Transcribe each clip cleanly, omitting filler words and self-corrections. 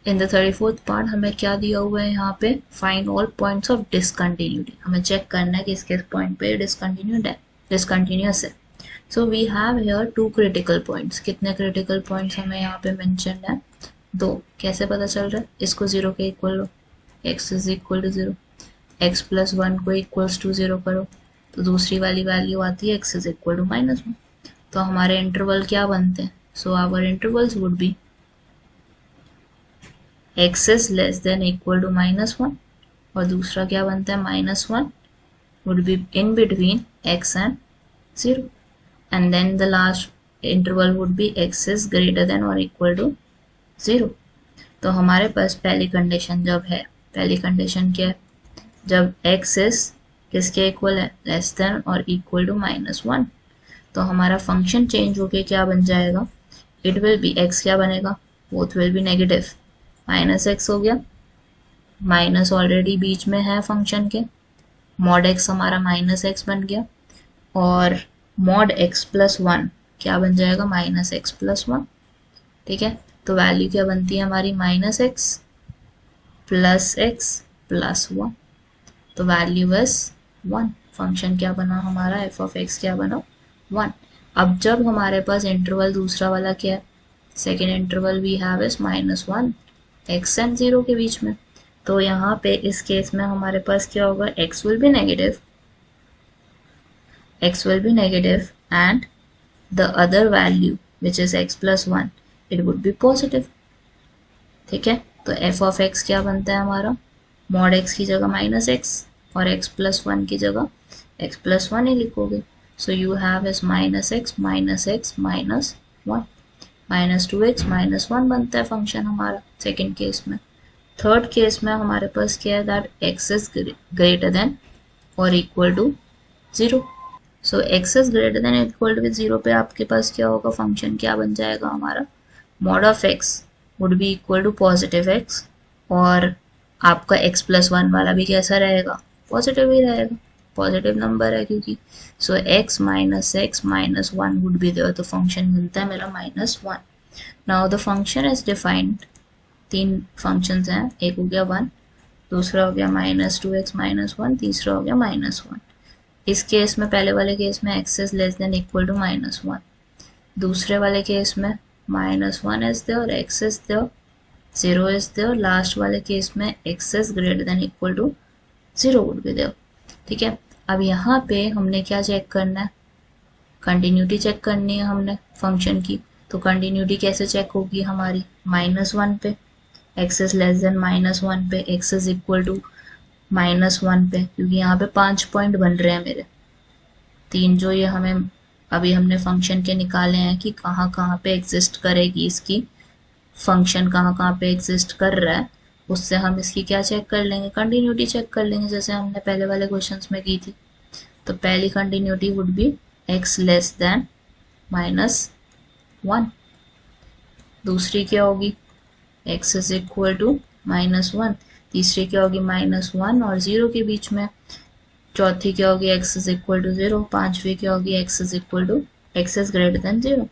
In the 34th part हमें क्या दिया हुआ है यहाँ पे, find all points of discontinuity. हमें चेक करना है कि इसके पॉइंट पे डिसकंटिन्यूस है। So we have here 2 critical points. कितने क्रिटिकल पॉइंट्स हमें यहाँ पे मेंशन है, 2। कैसे पता चल रहा है, इसको 0 के इक्वल लो, x is equal to 0, x plus 1 को इक्वल्स टू 0 करो तो दूसरी वाली वैल्यू आती है x इज इक्वल टू -1। तो हमारे इंटरवल क्या बनते हैं, so our intervals would be x is less than equal to -1 और दूसरा क्या बनता है, -1 would be in between x and 0, and then the last interval would be x is greater than or equal to 0। तो हमारे पास पहली condition जब है, पहली कंडीशन क्या है, जब x is किसके इक्वल है, लेस देन और इक्वल टू -1, तो हमारा फंक्शन चेंज होके क्या बन जाएगा, इट विल बी x क्या बनेगा, both will be negative, -x हो गया, माइनस ऑलरेडी बीच में है फंक्शन के, मॉड x हमारा -x बन गया और मॉड x प्लस 1 क्या बन जाएगा, -x प्लस 1। ठीक है, तो वैल्यू क्या बनती है हमारी, -x प्लस x प्लस 1, तो वैल्यू इज 1। फंक्शन क्या बना हमारा, f ऑफ x क्या बना, 1। अब जब हमारे पास इंटरवल दूसरा वाला क्या है, second interval we have is -1 x and 0 के बीच में, तो यहाँ पे इस केस में हमारे पास क्या होगा, x will be negative and the other value which is x plus 1 it would be positive। ठीक है, तो f of x क्या बनता है हमारा, मॉड x की जगह -x और x plus 1 की जगह x plus 1 ही लिखोगे, so you have is -x -x -1 -2x -1 बनता है फंक्शन हमारा सेकेंड केस में। थर्ड केस में हमारे पास क्या है, that x is greater than और equal to 0। So x is greater than equal to 0 पे आपके पास क्या होगा, फंक्शन क्या बन जाएगा हमारा, mod of x would be equal to positive x और आपका x प्लस 1 वाला भी कैसा रहेगा, पॉजिटिव ही रहेगा, पॉजिटिव नंबर है क्योंकि। So x minus x minus 1 would be there, तो फंक्शन मिलता है मेरा -1। Now the function is defined, 3 functions हैं, एक हो गया 1, दूसरा हो गया -2x -1, तीसरा हो गया -1। इस केस में, पहले वाले केस में x is less than equal to -1, दूसरे वाले केस में -1 is there, x is there, 0 is there, last वाले केस में x is greater than equal to 0 would be there. ठीक है, अब यहाँ पे हमने क्या चेक करना है, कंटिन्यूटी चेक करनी है हमने फंक्शन की। तो कंटिन्यूटी कैसे चेक होगी हमारी, -1 पे, x इज लेस देन -1 पे, x इज इक्वल टू -1 पे, क्योंकि यहाँ पे 5 पॉइंट बन रहे हैं मेरे, 3 जो ये हमें अभी हमने फंक्शन के निकाले हैं कि कहाँ कहाँ पे एग्जिस्ट करेगी इसकी फंक्शन, कहाँ कहाँ पे एग्जिस्ट कर रहा है, उससे हम इसकी क्या चेक कर लेंगे, कंटिन्यूटी चेक कर लेंगे, जैसे हमने पहले वाले क्वेश्चंस में की थी। तो पहली continuity would be x less than -1, दूसरी क्या होगी, x इज इक्वल टू -1, तीसरी क्या होगी, -1 और 0 के बीच में, चौथी क्या होगी, x इज इक्वल टू 0, पांचवी क्या होगी, x is equal to x is greater than 0।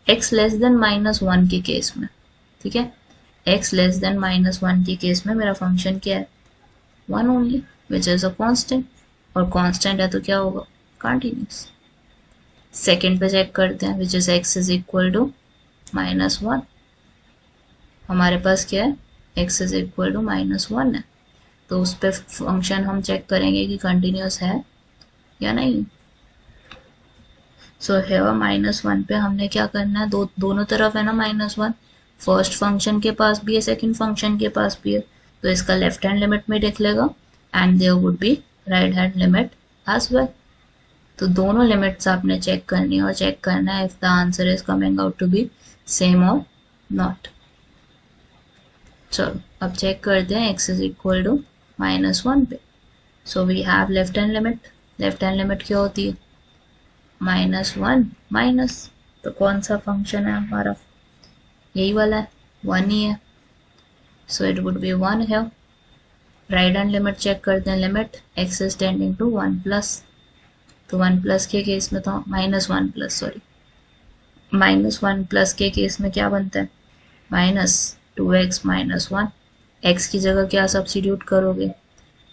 x less than -1 के केस में, ठीक है, x लेस देन -1 के केस में मेरा फंक्शन क्या है, 1 only, which is a constant, और कांस्टेंट है तो क्या होगा, कंटिन्यूस। सेकेंड पे चेक करते हैं, which is x is equal to -1, हमारे पास क्या है, x इज इक्वल टू -1 है, तो उस पर फंक्शन हम चेक करेंगे कि कंटिन्यूस है या नहीं। सो है -1 पे हमने क्या करना है, दोनों तरफ है ना -1, फर्स्ट फंक्शन के पास भी है, सेकंड फंक्शन के पास भी है, तो इसका लेफ्ट हैंड लिमिट में देख लेगा and there would be right hand limit as well. तो दोनों लिमिट्स आपने चेक करनी है और चेक करना है if the answer is coming out to be same और नॉट। चलो अब चेक करते हैं x इज इक्वल टू -1 पे। So we have left hand limit, left hand limit क्या होती है, -1 माइनस, तो कौन सा फंक्शन है हमारा, यही वाला है, 1 ही है, सो इट वुड बी 1 है। राइट हैंड लिमिट चेक करते हैं, limit x is tending to 1 plus, तो 1 प्लस के केस में तो -1 प्लस के केस में क्या बनता है, 2x minus 1, x की जगह क्या सब्स्टिट्यूट करोगे,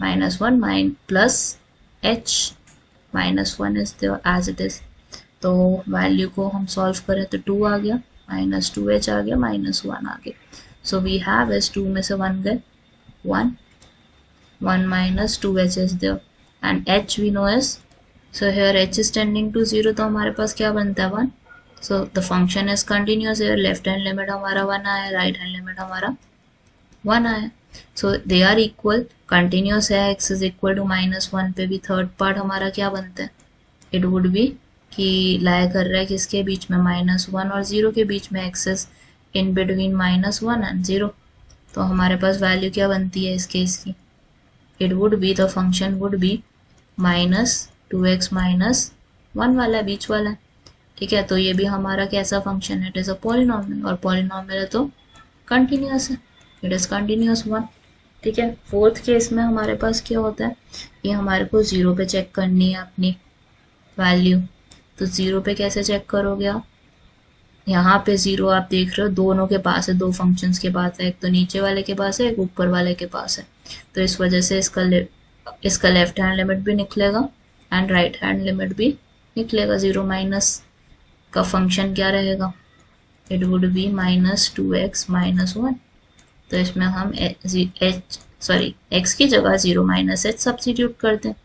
-1 plus h, -1 is there as it is. तो वैल्यू को हम सॉल्व करें तो 2 आ गया, -2h आ गया, -1 आ गया। सो वी हैव इज 2 में से 1 गए, 1 minus 2h is there and h we know is, so here h is tending to 0, तो हमारे पास क्या बनता है 1। so the function is continuous here, left hand limit हमारा 1 आया, राइट हैंड लिमिट हमारा 1 आया। so they are equal, continuous है, x is equal to -1 पे भी थर्ड पार्ट हमारा क्या बनता है, it would be कि लाया कर रहा है किसके बीच में, -1 और 0 के बीच में, x is in between -1 and 0। तो हमारे पास वैल्यू क्या बनती है इस केस की, it would be, the function would be -2x minus 1 वाला बीच वाला, ठीक है। तो ये भी हमारा कैसा फंक्शन है, इट इज अ पॉलिनॉमियल, और पॉलिनॉमियल है तो कंटिन्यूअस है, इट इज कंटिन्यूअस 1, ठीक है। फोर्थ केस में हमारे पास क्या होता है, ये हमारे को 0 पे चेक करनी है अपनी वैल्यू। तो 0 पे कैसे चेक करोगे आप, यहाँ पे 0 आप देख रहे हो दोनों के पास है, दो फंक्शंस के पास है, एक तो नीचे वाले के पास है, एक ऊपर वाले के पास है। तो इस वजह से इसका लेफ्ट हैंड लिमिट भी निकलेगा एंड राइट हैंड लिमिट भी निकलेगा। 0 माइनस का फंक्शन क्या रहेगा, it would be -2x minus 1। तो इसमें हम x की जगह 0 minus h सब्स्टिट्यूट करते हैं,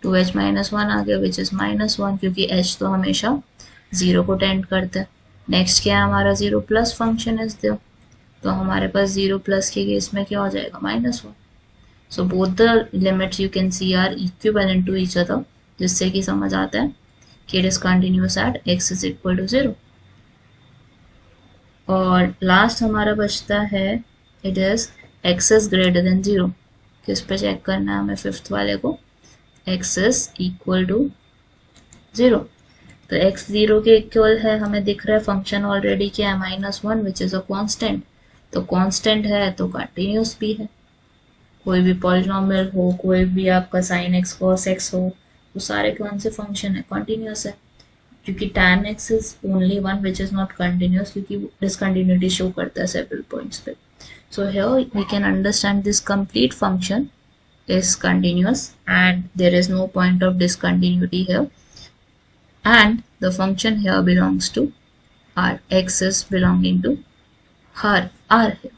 2h minus 1 आ गया विच इज -1, क्योंकि h तो हमेशा 0 को टेंड करता है। नेक्स्ट क्या है हमारा 0 प्लस फंक्शन इज देयर, तो हमारे पास 0 प्लस के केस में क्या हो जाएगा, -1। So both the limits you can see are equivalent to each other, जिससे कि समझ आता है कि it is continuous at x is equal to 0। और लास्ट हमारा बचता है it is x is greater than 0। किस पे चेक करना है हमें, फिफ्थ वाले को, x इज इक्वल टू 0। तो x 0 के इक्वल है, हमें दिख रहा है फंक्शन ऑलरेडी क्या है, -1 विच इज अ कांस्टेंट। तो कांस्टेंट है तो कंटिन्यूअस भी है, कोई भी पॉलिनॉमियल हो, कोई भी आपका sin x cos x हो, वो सारे कौन से फंक्शन है, कंटिन्यूअस है। क्योंकि tan x is only 1 which is not continuous, क्योंकि डिसकंटिन्यूटी शो करता है सेवरल पॉइंट्स पे। So here we can understand this complete function is continuous and there is no point of discontinuity here, and the function here belongs to R, x is belonging to R here.